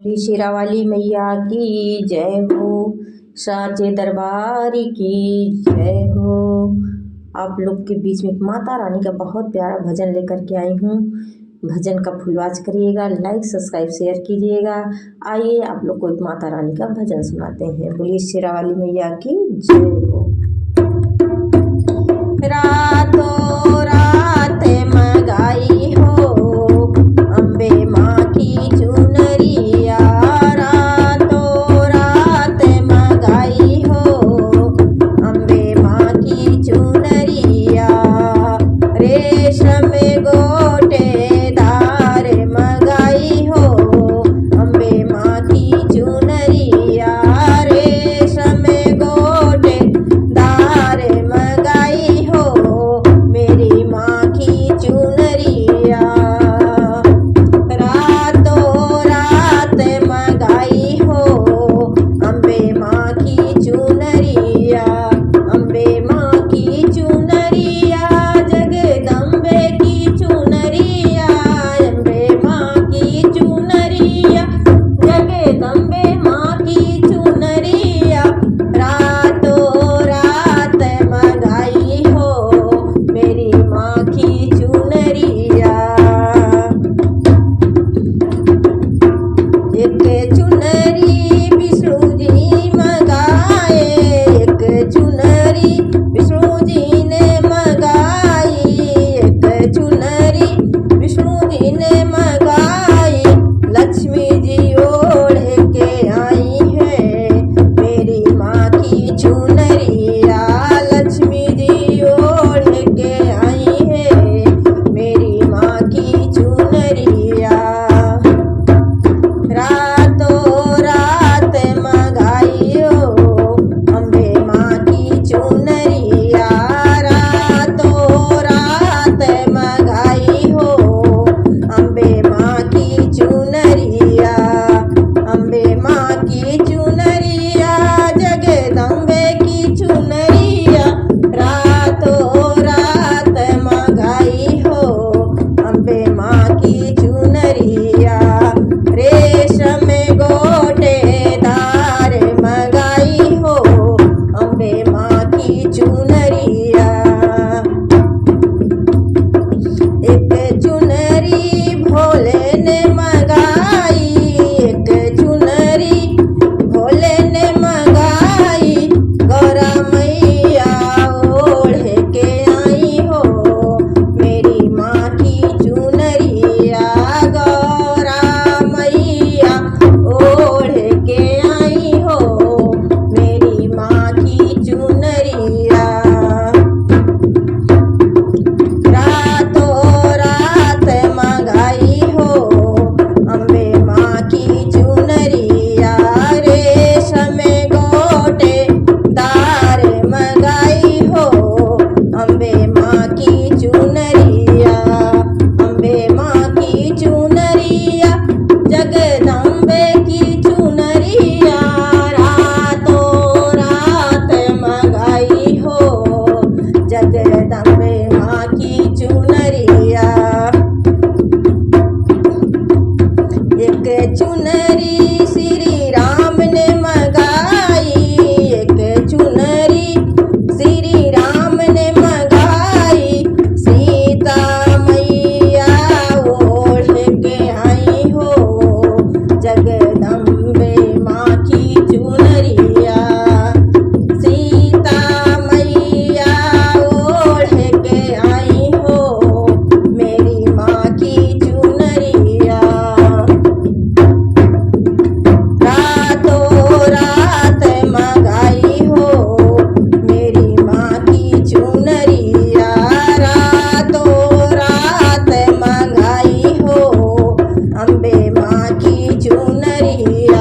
श्री शेरावाली मैया की जय हो, सांचे दरबार की जय हो। आप लोग के बीच में माता रानी का बहुत प्यारा भजन लेकर के आई हूँ। भजन का फुलवाच करिएगा, लाइक सब्सक्राइब शेयर कीजिएगा। आइए आप लोग को एक माता रानी का भजन सुनाते हैं। बोलिए शेरावाली मैया की जय हो। रातों रात मंगाई हो अम्बे माँ की चुनरिया, रातों रात मंगाई हो अम्बे माँ की चुनरिया। रेशम गोटेदार मंगाई हो अम्बे माँ की चुनरिया, रेशम गोटेदार मंगाई हो मेरी माँ की चुनरिया। रातों रात मंगाई हो अम्बे माँ की चुनरिया, अम्बे माँ की चुनरिया, जगदम्बे की चुनरिया, अम्बे माँ की चुनरिया, जगदम्बे माँ की चुनरिया। रातों रात मंगाई हो मेरी माँ की चुनरिया। एक चुनरी विष्णु जी मंगाए, एक चुनरी विष्णु जी ने मंगाई, एक चुनरी विष्णु जी ने मंगाई। लक्ष्मी जी ओढ़ के आई है मेरी माँ की चुनरिया, लक्ष्मी जी ओढ़ के आई है मेरी माँ की चुनरिया। रातों रात मंगाई हो अम्बे माँ की चुनरिया, रातों रात मंगाई हो अम्बे माँ की चुनरिया, अम्बे माँ की चुनरिया, जगदम्बे की चुनरिया। रातों रात मंगाई हो अम्बे माँ की चुनरिया, रेशम गोटेदार मंगाई हो अम्बे माँ की चुनरिया। एक चुनरी भोले ने मंगाई, एक चुनरी भोले ने मंगाई। गौरा मैया ओढ़ के आई हो मेरी माँ की चुनरिया, गौरा मैया ओढ़ के आई हो मेरी माँ की चुनरिया। रातों रात मंगाई हो अम्बे माँ की चुनरिया, रेशम गोटेदार मंगाई हो अम्बे माँ की चुनरिया, अम्बे माँ की चुनरिया, जगदम्बे की चुनरिया। रातों रात मंगाई हो जगदम्बे माँ की चुनरिया। एक चुनरी श्री राम ने मंगाई, एक चुनरी श्री राम ने मंगाई। सीता मैया ओढ़ के आई हो जगदम्बे माँ की चुनरिया, सीता मैया ओढ़ के आई हो मेरी माँ की चुनरिया। रातों रात मंगाई हो मेरी माँ की चुनरिया, रातों रात मंगाई हो अम्बे माँ की चुनरिया।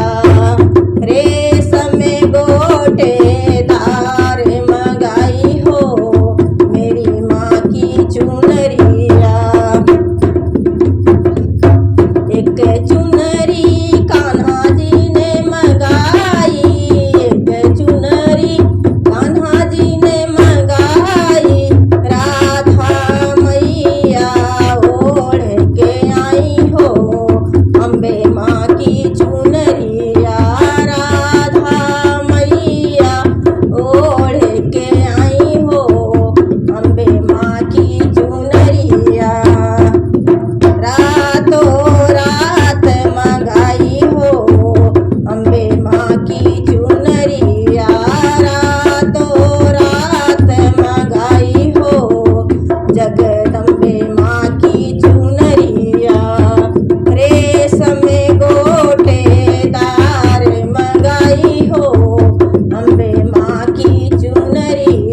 चुनरी